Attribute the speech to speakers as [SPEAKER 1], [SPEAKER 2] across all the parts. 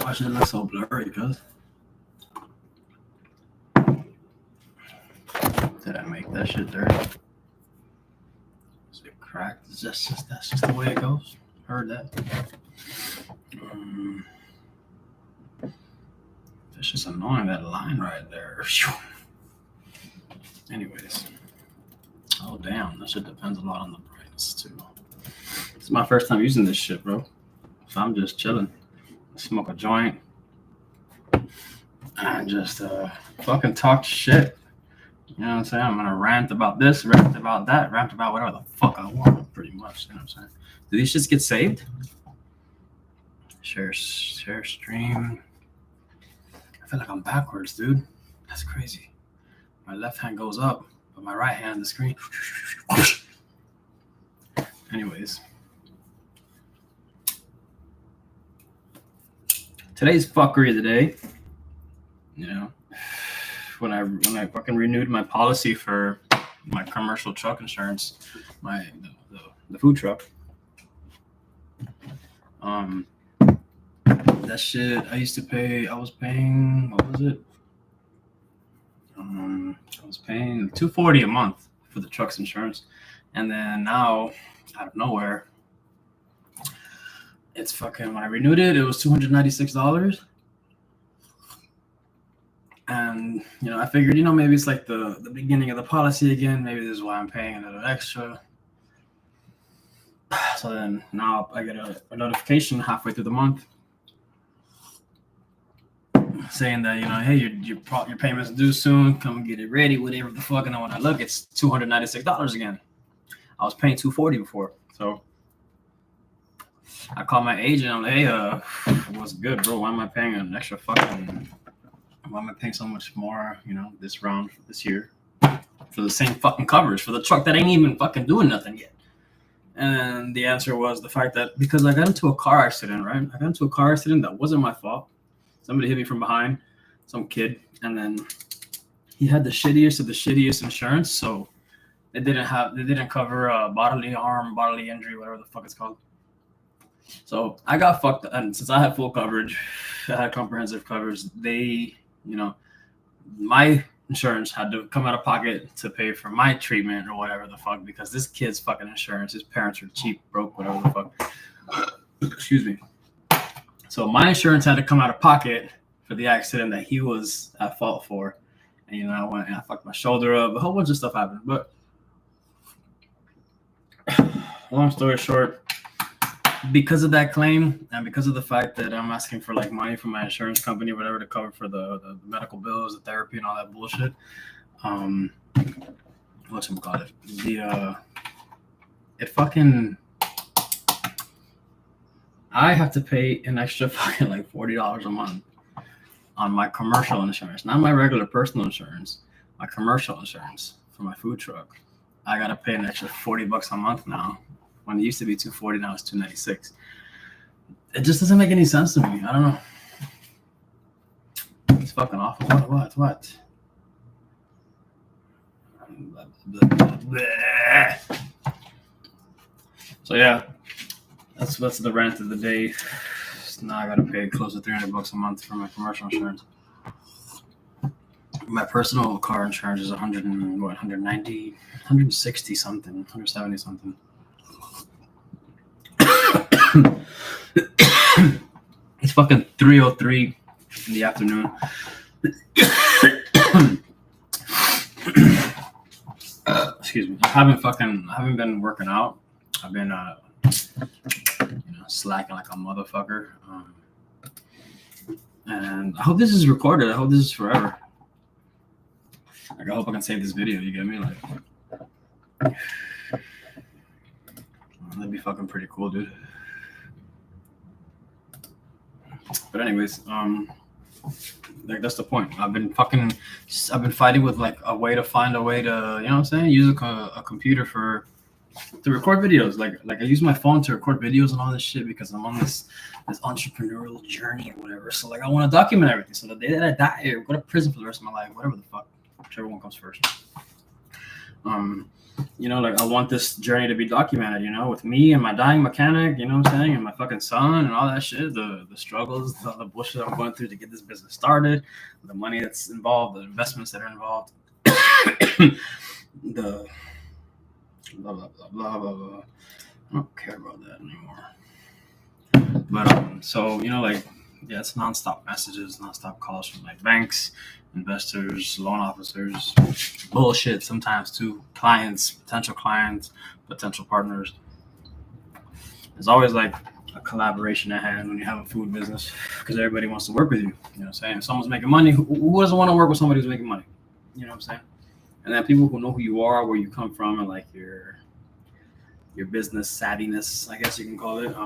[SPEAKER 1] Why should it look so blurry, cuz? Did I make that shit dirty? Is it cracked? That's just the way it goes. Heard that. It's just annoying, that line right there. Anyways. Oh damn, that shit depends a lot on the brightness too. It's my first time using this shit, bro. So I'm just chilling. Smoke a joint. And just fucking talk shit. You know what I'm saying? I'm gonna rant about this, rant about that, rant about whatever the fuck I want, pretty much. You know what I'm saying? Do these shits get saved? Share stream. I feel like I'm backwards, dude. That's crazy. My left hand goes up, but my right hand, the screen. Anyways. Today's fuckery of the day. You know, when I fucking renewed my policy for my commercial truck insurance, the food truck. That shit I used to pay. I was paying, what was it? I was paying $240 a month for the truck's insurance, and then now, out of nowhere, it's fucking, when I renewed it, it was $296. And, you know, I figured, you know, maybe it's like the beginning of the policy again. Maybe this is why I'm paying a little extra. So then now I get a notification halfway through the month saying that, you know, hey, your payment's due soon. Come get it ready, whatever the fuck. And then when I look, it's $296 again. I was paying $240 before. So I called my agent. I'm like, hey, what's good, bro? Why am I paying an extra fucking... Why am I paying so much more, you know, this round, this year, for the same fucking coverage for the truck that ain't even fucking doing nothing yet? And the answer was the fact that because I got into a car accident, right? I got into a car accident that wasn't my fault. Somebody hit me from behind, some kid, and then he had the shittiest of the shittiest insurance, so they didn't cover bodily harm, bodily injury, whatever the fuck it's called. So I got fucked, and since I had full coverage, I had comprehensive coverage, they, you know, my insurance had to come out of pocket to pay for my treatment or whatever the fuck, because this kid's fucking insurance, his parents are cheap, broke, whatever the fuck. Excuse me. So my insurance had to come out of pocket for the accident that he was at fault for. And, you know, I went and I fucked my shoulder up. A whole bunch of stuff happened. But long story short, because of that claim and because of the fact that I'm asking for like money from my insurance company or whatever to cover for the medical bills, the therapy and all that bullshit, whatchamacallit, it fucking, I have to pay an extra fucking like $40 a month on my commercial insurance, not my regular personal insurance, my commercial insurance for my food truck. I gotta pay an extra $40 a month now. When it used to be $240, now it's $296. It just doesn't make any sense to me. I don't know. It's fucking awful. What? So yeah, that's the rant of the day. Now I gotta pay close to $300 a month for my commercial insurance. My personal car insurance is 190, 160 something, 170 something. It's fucking 3:03 in the afternoon. Excuse me. I haven't been working out. I've been slacking like a motherfucker. And I hope this is recorded. I hope this is forever. Like, I hope I can save this video. You get me? Like, that'd be fucking pretty cool, dude. But anyways, like that's the point. I've been fighting with like a way to find a way to, you know what I'm saying, use a computer to record videos. Like I use my phone to record videos and all this shit because I'm on this entrepreneurial journey or whatever. So like I want to document everything. So the day that I die or go to prison for the rest of my life, whatever the fuck, whichever one comes first. Like I want this journey to be documented, with me and my dying mechanic, you know what I'm saying, and my fucking son and all that shit, the struggles, the bullshit I'm going through to get this business started, the money that's involved, the investments that are involved, the blah blah blah blah blah blah. I don't care about that anymore. But so it's nonstop messages, nonstop calls from like banks, investors, loan officers, bullshit sometimes too, clients, potential partners. There's always like a collaboration at hand when you have a food business because everybody wants to work with you. You know what I'm saying? If someone's making money, who doesn't want to work with somebody who's making money? You know what I'm saying? And then people who know who you are, where you come from, and like your business savviness, I guess you can call it.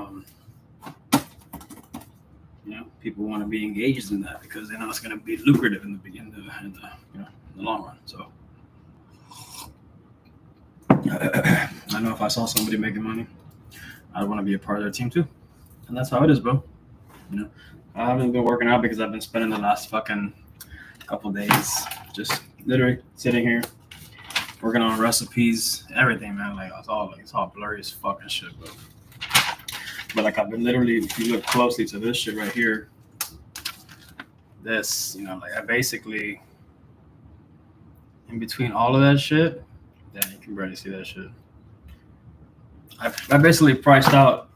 [SPEAKER 1] People want to be engaged in that because they know it's going to be lucrative in the long run. So I know if I saw somebody making money, I'd want to be a part of their team too. And that's how it is, bro. I haven't been working out because I've been spending the last fucking couple days just literally sitting here working on recipes, everything, man. Like it's all blurry as fucking shit, bro. But like I've been literally, if you look closely to this shit right here, this, I basically, in between all of that shit, damn, you can barely see that shit. I basically priced out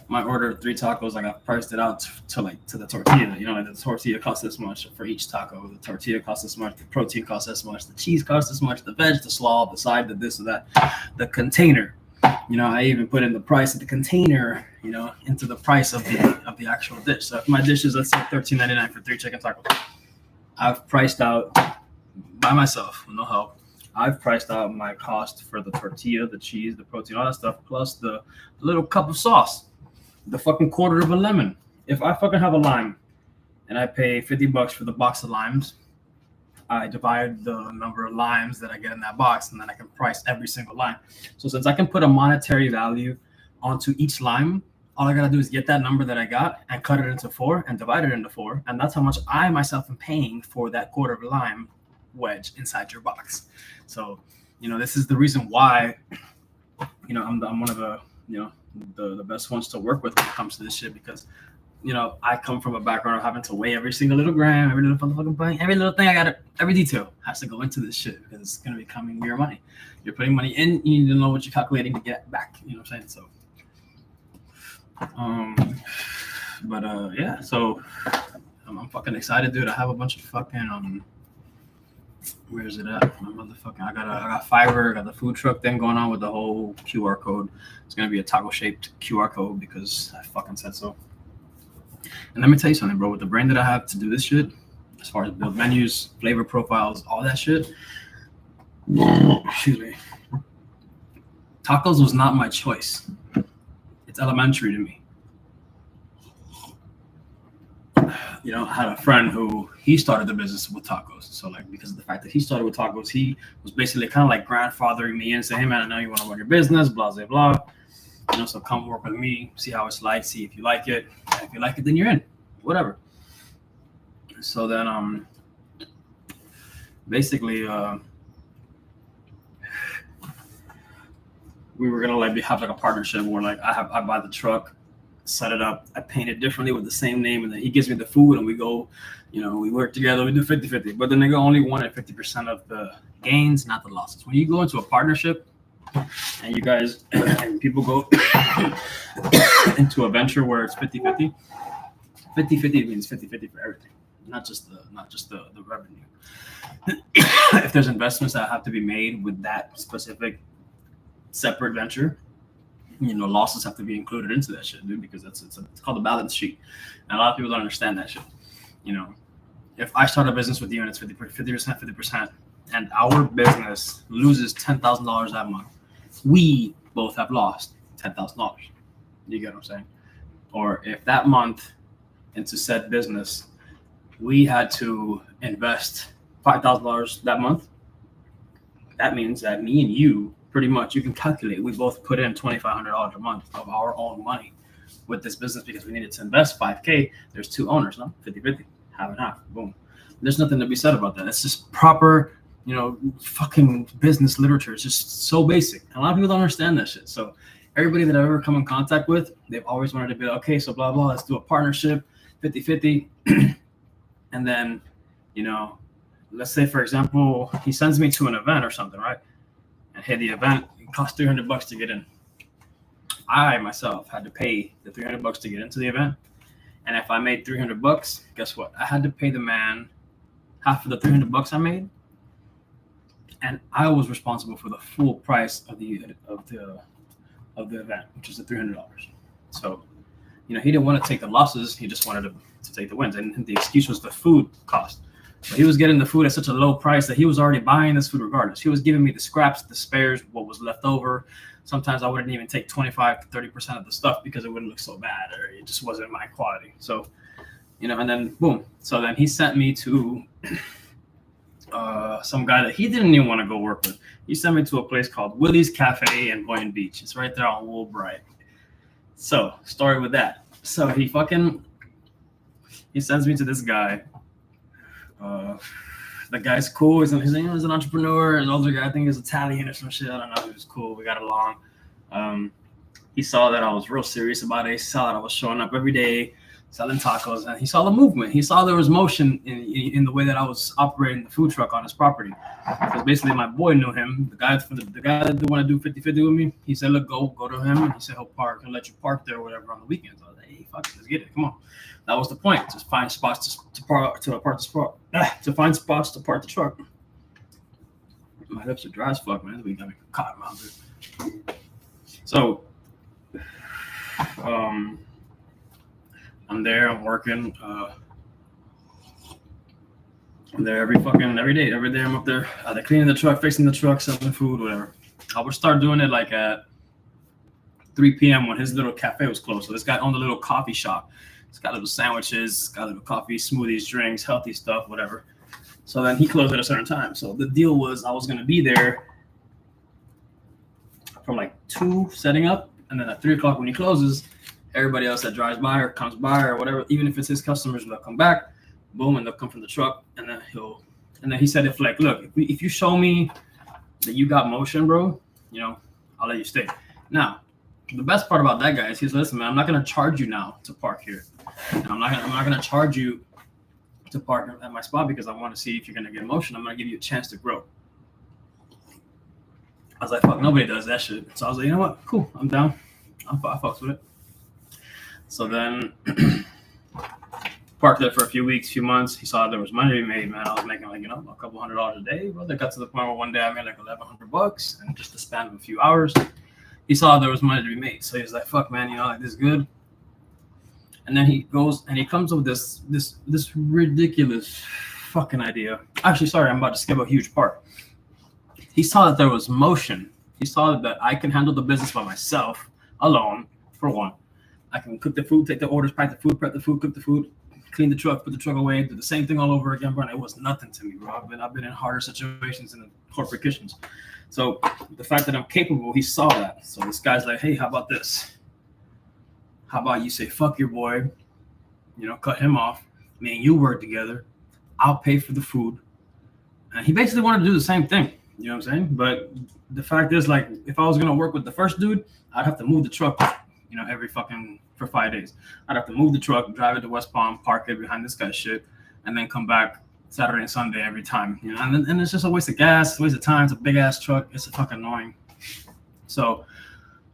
[SPEAKER 1] my order of 3 tacos. Like I priced it out to the tortilla. The tortilla costs this much for each taco. The tortilla costs this much. The protein costs this much. The cheese costs this much. The veg, the slaw, the side, the this or that. The container. I even put in the price of the container, into the price of the actual dish. So if my dish is, let's say, $13.99 for 3 chicken tacos, I've priced out by myself with no help. I've priced out my cost for the tortilla, the cheese, the protein, all that stuff, plus the little cup of sauce, the fucking quarter of a lemon. If I fucking have a lime and I pay $50 for the box of limes, I divide the number of limes that I get in that box, and then I can price every single lime. So since I can put a monetary value onto each lime, all I gotta do is get that number that I got and cut it into 4 and divide it into 4, and that's how much I myself am paying for that quarter of a lime wedge inside your box. So, this is the reason why, I'm one of the, the best ones to work with when it comes to this shit, because I come from a background of having to weigh every single little gram, every little fucking thing, every little thing I got, every detail has to go into this shit because it's going to be coming your money. You're putting money in, you need to know what you're calculating to get back. You know what I'm saying? So, yeah, so I'm fucking excited, dude. I have a bunch of fucking, where is it at? I got Fiverr, I got the food truck thing going on with the whole QR code. It's going to be a taco shaped QR code because I fucking said so. And let me tell you something, bro. With the brain that I have to do this shit, as far as build menus, flavor profiles, all that shit, excuse me, tacos was not my choice. It's elementary to me. I had a friend who he started the business with tacos. So because of the fact that he started with tacos, he was basically kind of like grandfathering me in, saying, hey man, I know you want to run your business, blah, blah, blah. So come work with me, see how it's like, see if you like it. And if you like it, then you're in, whatever. So then, basically, we were gonna have a partnership where I buy the truck, set it up, I paint it differently with the same name, and then he gives me the food, and we go, we work together, we do 50-50. But the nigga only wanted 50% of the gains, not the losses. When you go into a partnership, and you guys and people go into a venture where it's 50-50. 50-50 means 50-50 for everything, not just the revenue. If there's investments that have to be made with that specific separate venture, losses have to be included into that shit, dude, because it's called a balance sheet. And a lot of people don't understand that shit. If I start a business with you and it's 50%, and our business loses $10,000 that month, we both have lost $10,000. You get what I'm saying? Or if that month into said business, we had to invest $5,000 that month, that means that me and you, pretty much, you can calculate, we both put in $2,500 a month of our own money with this business because we needed to invest $5K. There's 2 owners, no? 50-50, half and half, boom. There's nothing to be said about that. It's just proper, you know, fucking business literature. It's just so basic. A lot of people don't understand that shit. So everybody that I've ever come in contact with, they've always wanted to be like, okay, so blah, blah, let's do a partnership, 50-50. And then, you know, let's say, for example, he sends me to an event or something, right? And hey, the event costs $300 to get in. I myself had to pay the $300 to get into the event. And if I made $300, guess what? I had to pay the man half of the $300 I made. And I was responsible for the full price of the event, which is the $300. So, you know, he didn't want to take the losses. He just wanted to take the wins. And the excuse was the food cost. But he was getting the food at such a low price that he was already buying this food regardless. He was giving me the scraps, the spares, what was left over. Sometimes I wouldn't even take 25 to 30% of the stuff because it wouldn't look so bad or it just wasn't my quality. So, you know, and then boom. So then he sent me to some guy that he didn't even want to go work with. He sent me to a place called Willie's Cafe in Boynton Beach. It's right there on Woolbright. So, story with that. So he sends me to this guy. The guy's cool. He's an entrepreneur. An older guy, I think he's Italian or some shit. I don't know. He was cool. We got along. He saw that I was real serious about it. He saw that I was showing up every day, selling tacos, and he saw the movement. He saw there was motion in the way that I was operating the food truck on his property. Because basically, my boy knew him. The guy that didn't want to do 50-50 with me. He said, "Look, go to him." And he said, "He'll let you park there or whatever on the weekends." I was like, "Hey, fuck it, let's get it. Come on." That was the point. Just find spots to park the truck. My lips are dry as fuck, man. We got me cotton mouth. So, I'm there. I'm working. I'm there every day. Every day I'm up there, either cleaning the truck, fixing the truck, selling food, whatever. I would start doing it like at 3 p.m. when his little cafe was closed. So this guy owned a little coffee shop. It's got little sandwiches, got little coffee, smoothies, drinks, healthy stuff, whatever. So then he closed at a certain time. So the deal was I was going to be there from like 2 setting up. And then at 3 o'clock when he closes, everybody else that drives by or comes by or whatever, even if it's his customers, they'll come back, boom, and they'll come from the truck. And then he said, if you show me that you got motion, bro, you know, I'll let you stay. Now, the best part about that guy is he's listen, man, I'm not gonna charge you now to park here. And I'm not gonna charge you to park at my spot because I want to see if you're gonna get motion. I'm gonna give you a chance to grow. I was like, fuck, nobody does that shit. So I was like, you know what? Cool, I'm down. I fucks with it. So then parked there for a few months. He saw there was money to be made, man. I was making like, you know, a couple $100 a day. But it got to the point where one day I made like $1,100 in just the span of a few hours. He saw there was money to be made. So he was like, fuck, man, you know, like this is good. And then he goes and he comes up with this ridiculous fucking idea. Actually, sorry, I'm about to skip a huge part. He saw that there was motion. He saw that I can handle the business by myself, alone, for one. I can cook the food, take the orders, pack the food, prep the food, cook the food, clean the truck, put the truck away, do the same thing all over again, bro. And it was nothing to me, bro. I've been in harder situations in the corporate kitchens. So the fact that I'm capable, he saw that. So this guy's like, hey, how about this? How about you say, fuck your boy, you know, cut him off. Me and you work together. I'll pay for the food. And he basically wanted to do the same thing. You know what I'm saying? But the fact is, like, if I was going to work with the first dude, I'd have to move the truck, you know, for 5 days. I'd have to move the truck, drive it to West Palm, park it behind this guy's shit, and then come back Saturday and Sunday every time, you know, and it's just a waste of gas, waste of time. It's a big ass truck. It's a fucking annoying. So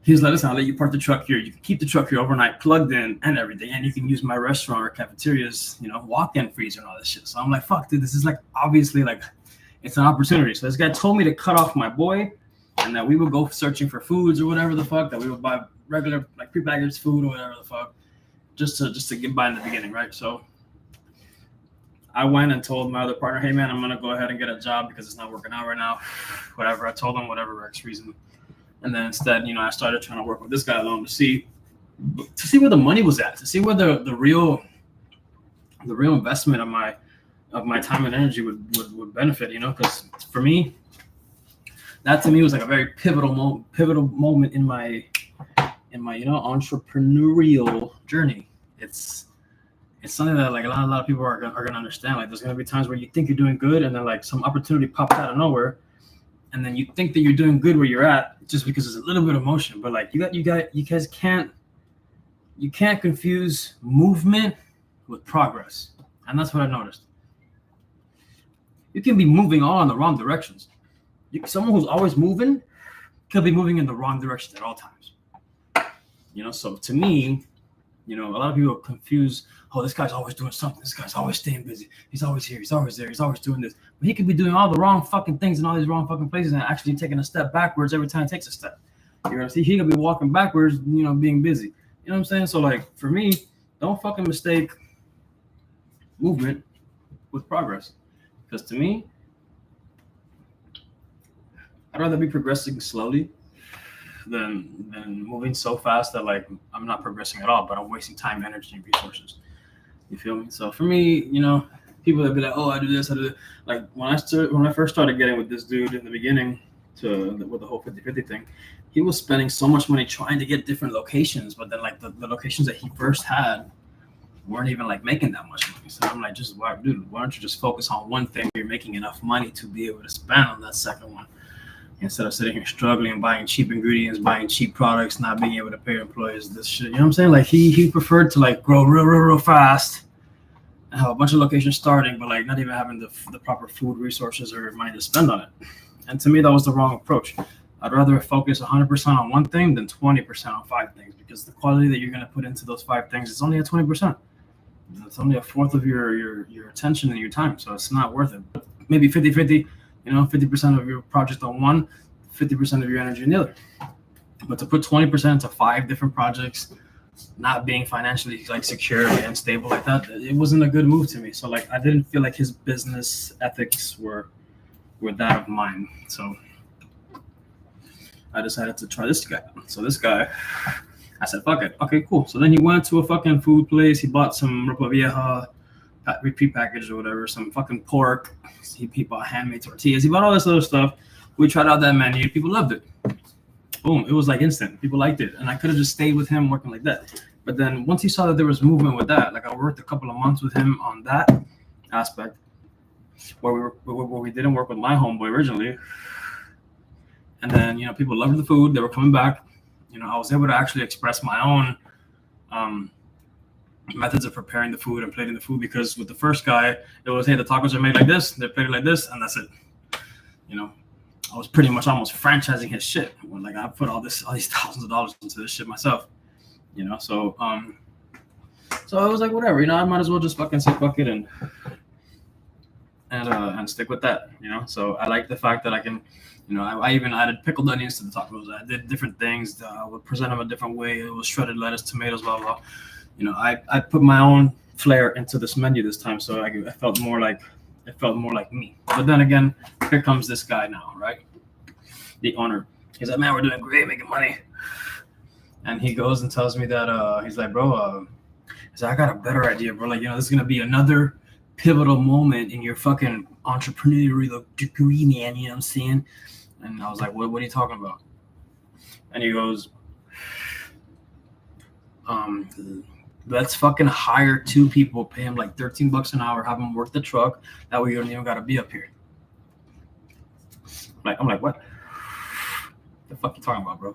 [SPEAKER 1] he's like, listen, I'll let you park the truck here. You can keep the truck here overnight, plugged in and everything, and you can use my restaurant or cafeteria's, you know, walk-in freezer and all this shit. So I'm like, fuck, dude, this is like obviously like it's an opportunity. So this guy told me to cut off my boy, and that we would go searching for foods or whatever the fuck, that we would buy regular like prepackaged food or whatever the fuck, just to get by in the beginning, right? So I went and told my other partner, hey, man, I'm going to go ahead and get a job because it's not working out right now. Whatever. I told him whatever X reason. And then instead, you know, I started trying to work with this guy alone to see where the money was at, to see where the real investment of my time and energy would benefit, you know, because for me, that to me was like a very pivotal moment in my, you know, entrepreneurial journey. it's something that like a lot of people are gonna understand. Like there's gonna be times where you think you're doing good, and then like some opportunity pops out of nowhere, and then you think that you're doing good where you're at just because there's a little bit of motion. But like you guys can't confuse movement with progress, and that's what I noticed. You can be moving all in the wrong directions. Someone who's always moving could be moving in the wrong direction at all times. So to me, a lot of people confuse, oh, this guy's always doing something. This guy's always staying busy. He's always here. He's always there. He's always doing this. But he could be doing all the wrong fucking things in all these wrong fucking places and actually taking a step backwards every time he takes a step. He could be walking backwards, being busy. You know what I'm saying? So like for me, don't fucking mistake movement with progress. Because to me, I'd rather be progressing slowly than moving so fast that like I'm not progressing at all, but I'm wasting time, energy, and resources. You feel me? So for me, people that be like, oh, I do this, I do that. Like when I first started getting with this dude in the beginning with the whole 50-50 thing, he was spending so much money trying to get different locations, but then like the locations that he first had weren't even like making that much money. So I'm like, why don't you just focus on one thing? You're making enough money to be able to spend on that second one, instead of sitting here struggling, buying cheap ingredients, buying cheap products, not being able to pay your employees this shit. You know what I'm saying? Like he preferred to like grow real fast and have a bunch of locations starting, but like not even having the proper food resources or money to spend on it. And to me, that was the wrong approach. I'd rather focus 100% on one thing than 20% on 5 things, because the quality that you're going to put into those 5 things is only at 20%. It's only a fourth of your attention and your time, so it's not worth it. Maybe 50-50, 50% of your project on one, 50% of your energy in the other. But to put 20% into 5 different projects, not being financially like secure and stable like that, it wasn't a good move to me. So like I didn't feel like his business ethics were that of mine. So I decided to try this guy. So this guy, I said, fuck it. Okay, cool. So then he went to a fucking food place. He bought some ropa vieja, prepackaged or whatever, some fucking pork. He bought handmade tortillas. He bought all this other stuff. We tried out that menu. People loved it. Boom. It was like instant. People liked it. And I could have just stayed with him working like that. But then once he saw that there was movement with that, like I worked a couple of months with him on that aspect where we didn't work with my homeboy originally. And then, people loved the food. They were coming back. I was able to actually express my own methods of preparing the food and plating the food, because with the first guy, it was, hey, the tacos are made like this, they're plated like this, and that's it. I was pretty much almost franchising his shit when like I put all these thousands of dollars into this shit myself. So I was like, whatever, I might as well just fucking say fuck it and stick with that. So I like the fact that I can. I even added pickled onions to the tacos. I did different things. I would present them a different way. It was shredded lettuce, tomatoes, blah, blah. I put my own flair into this menu this time, so I felt more like me. But then again, here comes this guy now, right? The owner. He's like, man, we're doing great, making money. And he goes and tells me that he's like, bro, I got a better idea, bro. Like, this is gonna be another pivotal moment in your fucking entrepreneurial degree, man. You know what I'm saying? And I was like, what are you talking about? And he goes, let's fucking hire 2 people, pay him like $13 an hour, have them work the truck. That way you don't even gotta be up here. I'm like, what? The fuck you talking about, bro?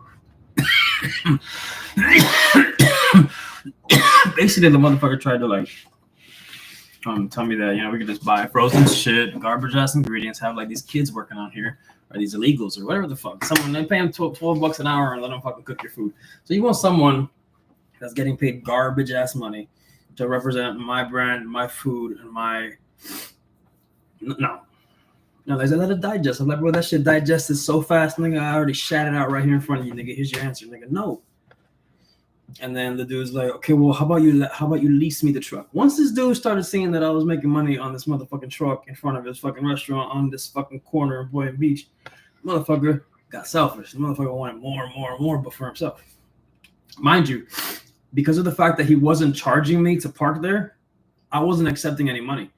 [SPEAKER 1] Basically, the motherfucker tried to like tell me that we could just buy frozen shit, garbage ass ingredients, have like these kids working on here, or these illegals, or whatever the fuck. Someone, they pay them $12 an hour and let them fucking cook your food. So you want someone that's getting paid garbage ass money to represent my brand, my food, and my no. They said let it digest. I'm like, bro, that shit digested so fast, nigga. I already shat it out right here in front of you, nigga. Here's your answer, nigga. No. And then the dude's like, okay, well, how about you lease me the truck? Once this dude started seeing that I was making money on this motherfucking truck in front of his fucking restaurant on this fucking corner of Boynton Beach, motherfucker got selfish. The motherfucker wanted more and more and more, but for himself. Mind you, because of the fact that he wasn't charging me to park there, I wasn't accepting any money.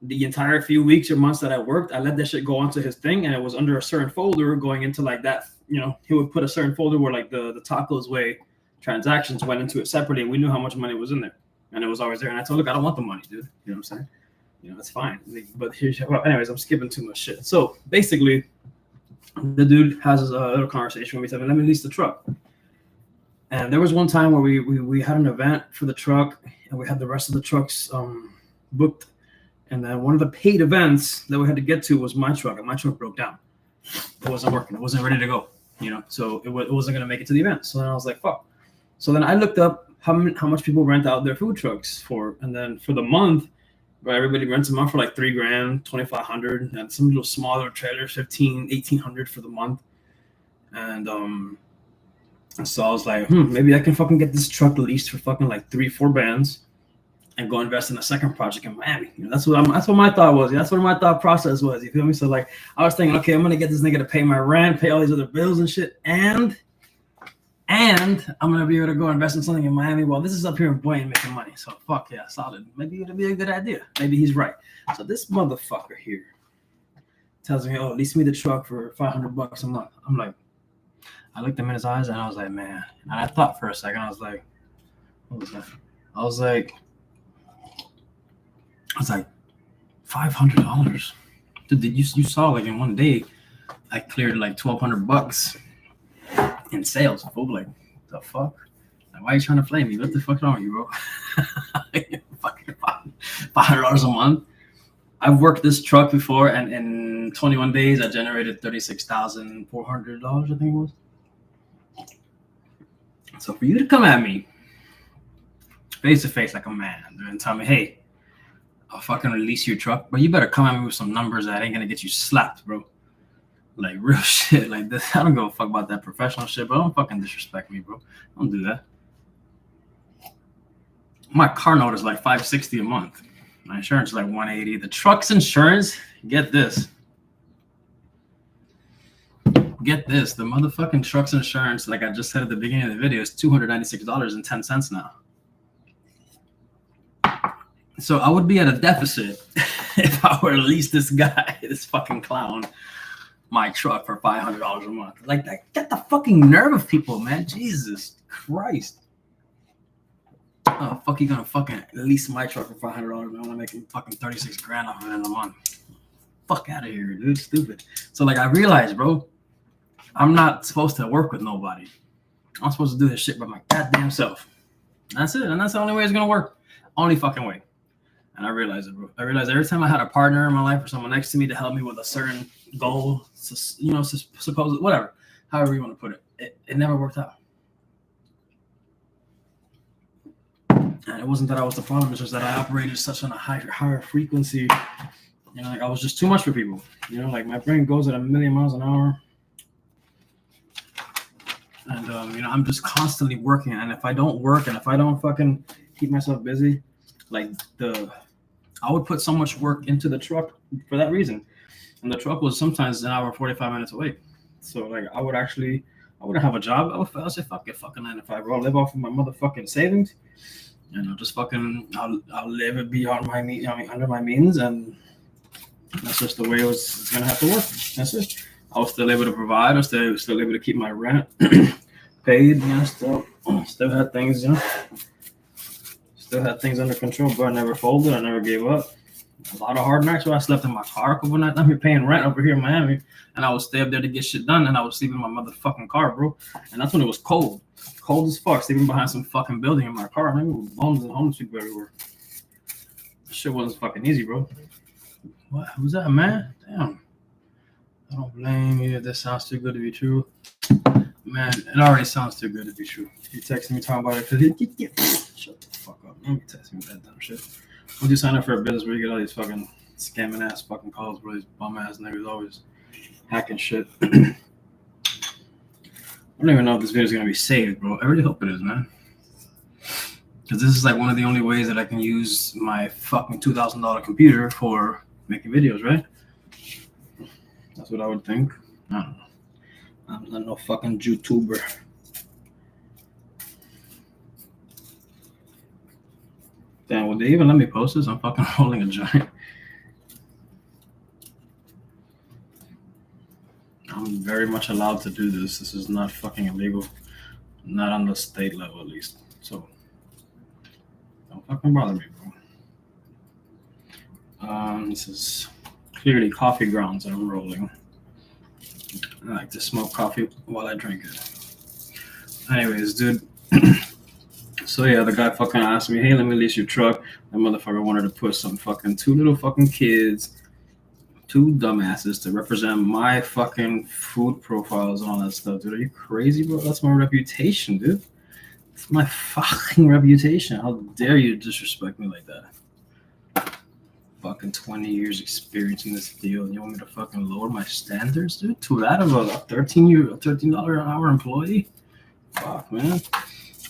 [SPEAKER 1] The entire few weeks or months that I worked, I let that shit go onto his thing, and it was under a certain folder going into like that. He would put a certain folder where like the Tacos Way transactions went into it separately, and we knew how much money was in there. and it was always there. And I told, look, I don't want the money, dude. You know what I'm saying? You know, it's fine. But here's, well, anyways, I'm skipping too much shit. So basically, the dude has a little conversation with me, saying, let me lease the truck. And there was one time where we had an event for the truck, and we had the rest of the trucks booked. And then one of the paid events that we had to get to was my truck, and my truck broke down. It wasn't working. It wasn't ready to go, you know, so it wasn't going to make it to the event. So then I was like, fuck. So then I looked up how much people rent out their food trucks for. And then for the month, right, everybody rents them out for like $3,000, $2,500, and some little smaller trailers, $1,800 for the month. And so I was like, maybe I can fucking get this truck leased for fucking like 3-4 bands and go invest in a second project in Miami. You know, that's what my thought was. That's what my thought process was. You feel me? So like, I was thinking, okay, I'm gonna get this nigga to pay my rent, pay all these other bills and shit, and I'm gonna be able to go invest in something in Miami while this is up here in Boynton making money. So fuck yeah, solid. Maybe it'll be a good idea. Maybe he's right. So this motherfucker here tells me, oh, lease me the truck for $500 a month. I'm like, I looked him in his eyes and I was like, man. And I thought for a second, I was like, what was that? I was like, $500. Dude, you saw like in one day, I cleared like $1,200 in sales. Fool, like, the fuck? Like, why are you trying to flame me? What the fuck wrong with you, bro? Fucking $500 a month. I've worked this truck before, and in 21 days, I generated $36,400. I think it was. So for you to come at me face to face like a man and tell me, hey, I'll fucking release your truck, but you better come at me with some numbers that ain't gonna get you slapped, bro. Like real shit like this. I don't give a fuck about that professional shit, but don't fucking disrespect me, bro. Don't do that. My car note is like $560 a month. My insurance is like $180. The truck's insurance, get this. Get this. The motherfucking truck's insurance, like I just said at the beginning of the video, is $296.10 now. So I would be at a deficit if I were to lease this guy, this fucking clown, my truck for $500 a month. Like, that, get the fucking nerve of people, man. Jesus Christ. Oh, fuck, you gonna fucking lease my truck for $500, man? I'm making fucking $36,000 off of it in a month. Fuck out of here, dude. Stupid. So, like, I realized, bro, I'm not supposed to work with nobody. I'm supposed to do this shit by my goddamn self. That's it. And that's the only way it's gonna work. Only fucking way. And I realized it, bro. I realized every time I had a partner in my life or someone next to me to help me with a certain goal, you know, suppose whatever, however you want to put it, it never worked out. And it wasn't that I was the problem; it's just that I operated such on a higher frequency. You know, like I was just too much for people. You know, like my brain goes at 1,000,000 miles an hour, and you know, I'm just constantly working. And if I don't work, and if I don't fucking keep myself busy, like I would put so much work into the truck for that reason. And the truck was sometimes an hour and 45 minutes away. So like I wouldn't have a job. I would say, fuck it, fucking 9 to 5, bro. I'll live off of my motherfucking savings. And I'll just fucking, I'll live it beyond under my means. And that's just the way it's going to have to work. That's it. I was still able to provide. I was still able to keep my rent paid. You know, still had things, you know. Still had things under control, but I never folded. I never gave up. A lot of hard nights where I slept in my car a couple nights. I'm here paying rent over here in Miami, and I would stay up there to get shit done, and I would sleep in my motherfucking car, bro. And that's when it was cold as fuck, sleeping behind some fucking building in my car. I mean, bones and homeless people everywhere. This shit wasn't fucking easy, bro. What? Who's that, man? Damn. I don't blame you if this sounds too good to be true. Man, it already sounds too good to be true. You texting me talking about it because shut the fuck up. Don't be texting me that dumb shit. Would you sign up for a business where you get all these fucking scamming ass fucking calls, bro? These bum ass niggas always hacking shit. I don't even know if this video is gonna be saved, bro. I really hope it is, man. Because this is like one of the only ways that I can use my fucking $2,000 computer for making videos, right? That's what I would think. I don't know. I'm not no fucking YouTuber. Damn, would they even let me post this? I'm fucking rolling a joint. I'm very much allowed to do this. This is not fucking illegal. Not on the state level, at least. So, don't fucking bother me, bro. This is clearly coffee grounds that I'm rolling. I like to smoke coffee while I drink it. Anyways, dude. So yeah, the guy fucking asked me, hey, let me lease your truck. That motherfucker wanted to put some fucking two little fucking kids, two dumbasses to represent my fucking food profiles and all that stuff, dude. Are you crazy, bro? That's my reputation, dude. It's my fucking reputation. How dare you disrespect me like that? Fucking 20 years experience in this field, and you want me to fucking lower my standards, dude? To that of a $13 an hour employee? Fuck, man.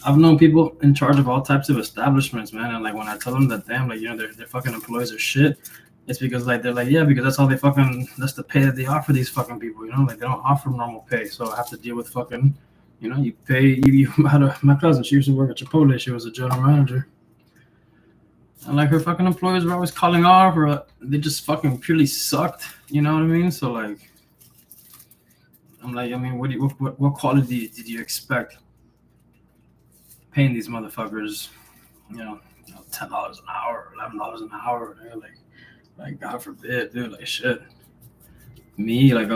[SPEAKER 1] I've known people in charge of all types of establishments, man, and like when I tell them that, damn, like, you know, their fucking employees are shit, it's because like they're like, yeah, because that's the pay that they offer these fucking people, you know, like they don't offer normal pay, so I have to deal with fucking, you know, you pay. You had my cousin, she used to work at Chipotle, she was a general manager, and like her fucking employees were always calling off, or they just fucking purely sucked, you know what I mean? So like, I'm like, I mean, what quality did you expect? Paying these motherfuckers, you know, $10 an hour, $11 an hour, like God forbid, dude, like shit. Me, like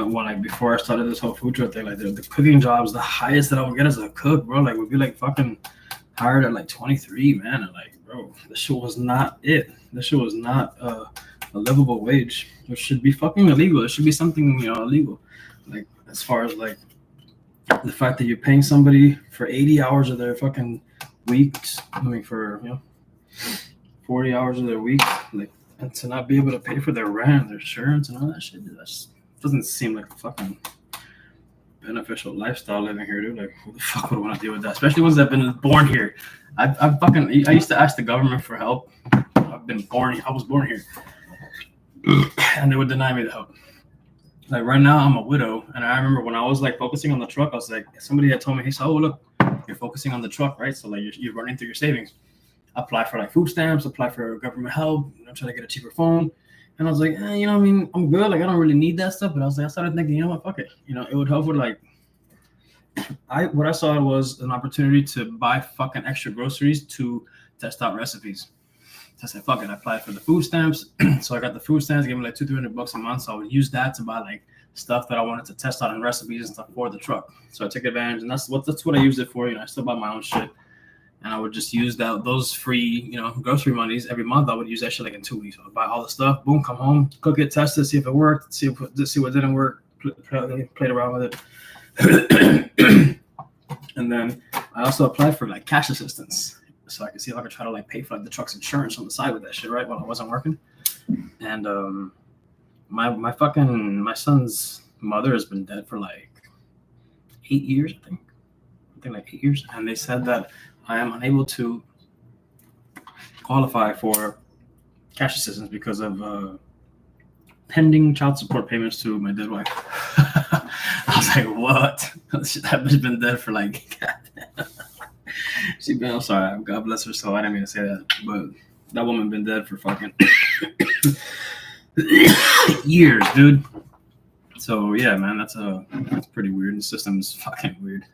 [SPEAKER 1] before I started this whole food truck thing, like the cooking jobs, the highest that I would get as a cook, bro, like would be like fucking hired at like 23, man, and like, bro, this shit was not it. This shit was not a livable wage. It should be fucking illegal. It should be something, you know, illegal. Like as far as like the fact that you're paying somebody for 80 hours of their fucking weeks, I mean, for, you know, 40 hours of their week, like, and to not be able to pay for their rent, their insurance, and all that shit, dude, that just doesn't seem like a fucking beneficial lifestyle living here, dude. Like, who the fuck would want to deal with that? Especially ones that have been born here. I used to ask the government for help. I was born here, and they would deny me the help. Like right now, I'm a widow, and I remember when I was like focusing on the truck, I was like, somebody had told me, hey, so look, you're focusing on the truck, right? So like you're running through your savings. Apply for like food stamps, apply for government help, you know, try to get a cheaper phone. And I was like, you know, I mean, I'm good. Like I don't really need that stuff. But I was like, I started thinking, you know what, fuck it. You know, it would help with like, what I saw was an opportunity to buy fucking extra groceries to test out recipes. So I said, fuck it. I applied for the food stamps. So I got the food stamps, gave me like $200-$300 a month. So I would use that to buy like stuff that I wanted to test out in recipes and stuff for the truck. So I took advantage, and that's what I used it for. You know, I still buy my own shit, and I would just use those free, you know, grocery monies every month. I would use that shit like in 2 weeks. I would buy all the stuff, boom, come home, cook it, test it, see if it worked, see what didn't work, played around with it. And then I also applied for like cash assistance, so I could see if I could try to like pay for like the truck's insurance on the side with that shit, right, while I wasn't working. And my son's mother has been dead for like 8 years, I think like 8 years, and they said that I am unable to qualify for cash assistance because of pending child support payments to my dead wife. I was like, what? That bitch been dead for like, I'm sorry, God bless her soul. I didn't mean to say that, but that woman been dead for fucking years, dude. So yeah, man, that's pretty weird. The system's fucking weird.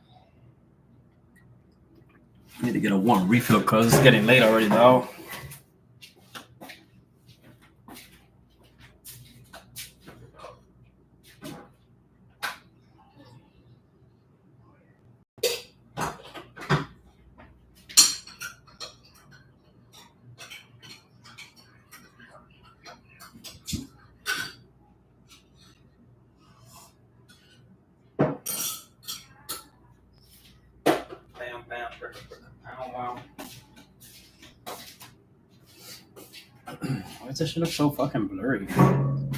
[SPEAKER 1] I need to get a warm refill because it's getting late already, though. Why does that shit look so fucking blurry? Damn,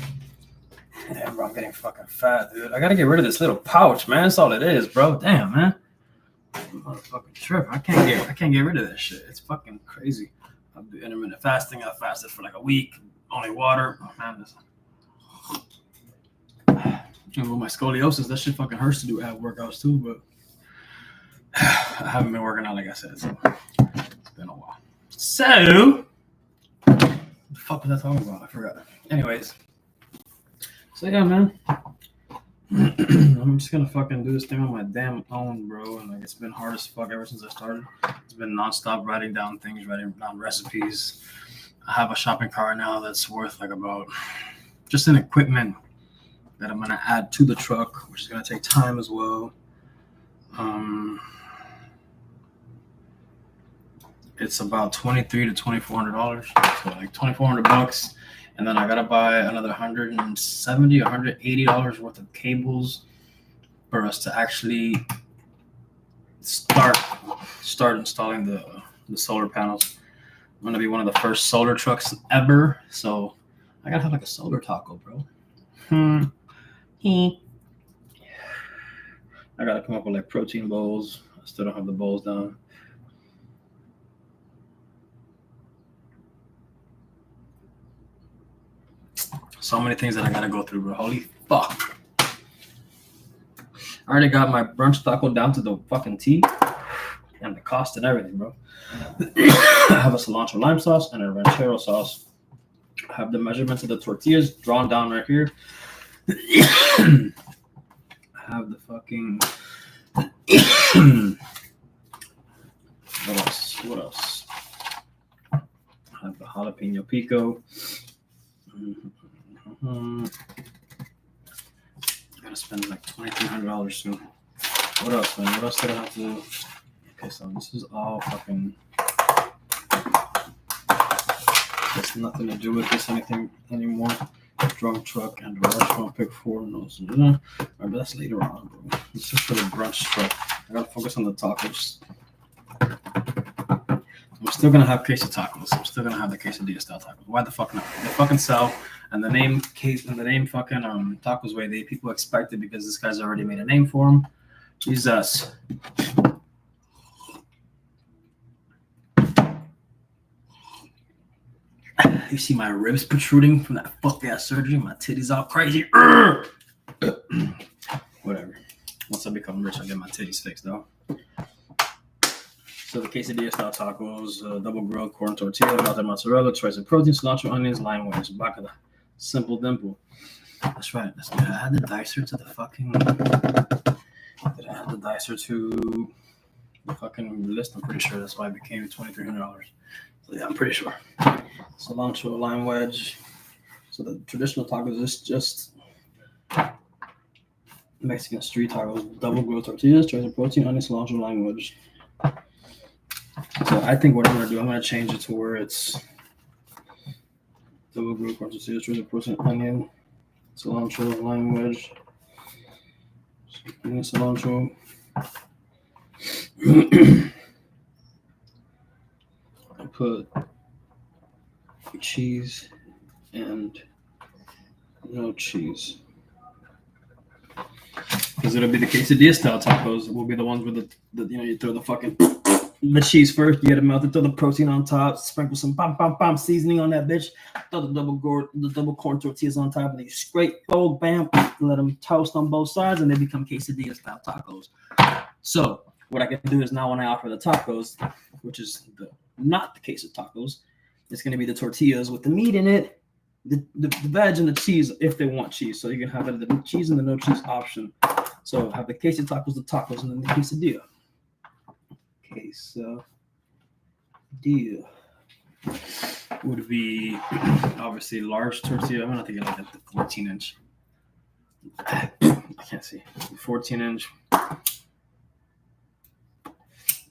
[SPEAKER 1] bro, I'm getting fucking fat, dude. I gotta get rid of this little pouch, man. That's all it is, bro. Damn, man. Motherfucking trip. I can't get rid of that shit. It's fucking crazy. I'll do intermittent fasting. I fasted for like a week. Only water. Oh, man, this. And with my scoliosis, that shit fucking hurts to do ab workouts too, but I haven't been working out, like I said, so it's been a while. So, what the fuck was I talking about? I forgot. Anyways, so yeah, man, I'm just gonna fucking do this thing on my damn own, bro. And like, it's been hard as fuck ever since I started. It's been nonstop writing down things, writing down recipes. I have a shopping cart now that's worth like about just an equipment that I'm gonna add to the truck, which is gonna take time as well. It's about $2,300 to $2,400, so like $2,400, and then I gotta buy another $170, $180 worth of cables for us to actually start installing the solar panels. I'm gonna be one of the first solar trucks ever, so I gotta have like a solar taco, bro. I gotta come up with like protein bowls. I still don't have the bowls down. So many things that I gotta go through, bro. Holy fuck. I already got my brunch taco down to the fucking T and the cost and everything, bro. I have a cilantro lime sauce and a ranchero sauce. I have the measurements of the tortillas drawn down right here. I have the fucking what else? I have the jalapeno pico. Gotta spend like $2,300 soon. What else, man? What else did I have to do? Okay, so this is all fucking. There's nothing to do with this anything anymore. Drunk truck and the restaurant pick 4 notes. Remember, that's later on, bro. This is for the brunch truck. I gotta focus on the tacos. I'm still gonna have queso tacos. I'm still gonna have the quesadilla style tacos. Why the fuck not? They fucking sell, and the name fucking Tacos Way. People expect it because this guy's already made a name for him. Jesus. You see my ribs protruding from that fuck ass surgery. My titties all crazy. Whatever. Once I become rich, I'll get my titties fixed, though. So the quesadilla style tacos, double grilled corn tortilla, melted mozzarella, choice of protein, cilantro, onions, lime wedge, bacala, simple dimple. That's right. Did I add the dicer to the fucking? Did I add the dicer to the fucking list? I'm pretty sure that's why it became $2,300. So yeah, I'm pretty sure. Cilantro, lime wedge. So the traditional tacos is just Mexican street tacos, double grilled tortillas, choice of protein, onion, cilantro, lime wedge. So I think what I'm gonna do, I'm gonna change it to where it's double grilled corn tortillas, choice of protein, onion, cilantro, lime wedge, cilantro. I put cheese and no cheese. Because it'll be the quesadilla style tacos. Will be the ones with the you throw the fucking the cheese first, you get it melted, throw the protein on top, sprinkle some bam seasoning on that bitch, throw the double corn tortillas on top, and then you scrape, fold, bam, let them toast on both sides, and they become quesadilla style tacos. So what I can do is now when I offer the tacos, which is not the case of tacos, it's going to be the tortillas with the meat in it, the veg and the cheese if they want cheese. So you can have the cheese and the no cheese option. So have the queso tacos, the tacos, and then the quesadilla. Quesadilla would be obviously large tortilla. I'm gonna have to get like the 14-inch. I can't see. 14-inch.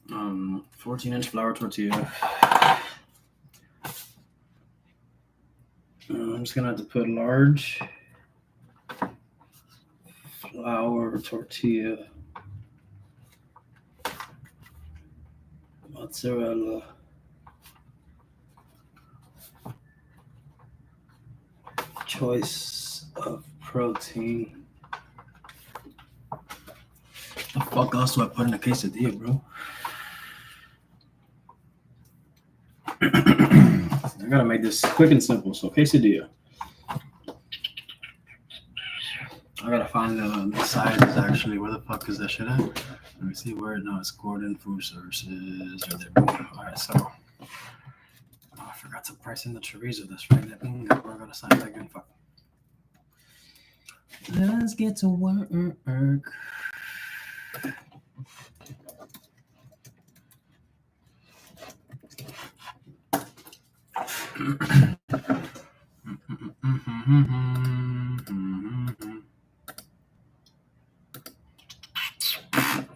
[SPEAKER 1] 14-inch flour tortilla. I'm just gonna have to put large flour tortilla, mozzarella, choice of protein. The fuck else do I put in a quesadilla, bro? I gotta make this quick and simple. So quesadilla. I gotta find the sizes actually. Where the fuck is that shit at? Let me see where. No, it's Gordon Food Services. Right there. All right, so I forgot to price in the chorizo. That's right. We're gonna sign that again. Fuck. Let's get to work. I'm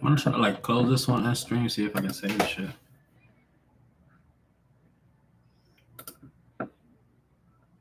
[SPEAKER 1] gonna try to like close this one and stream, see if I can save the shit.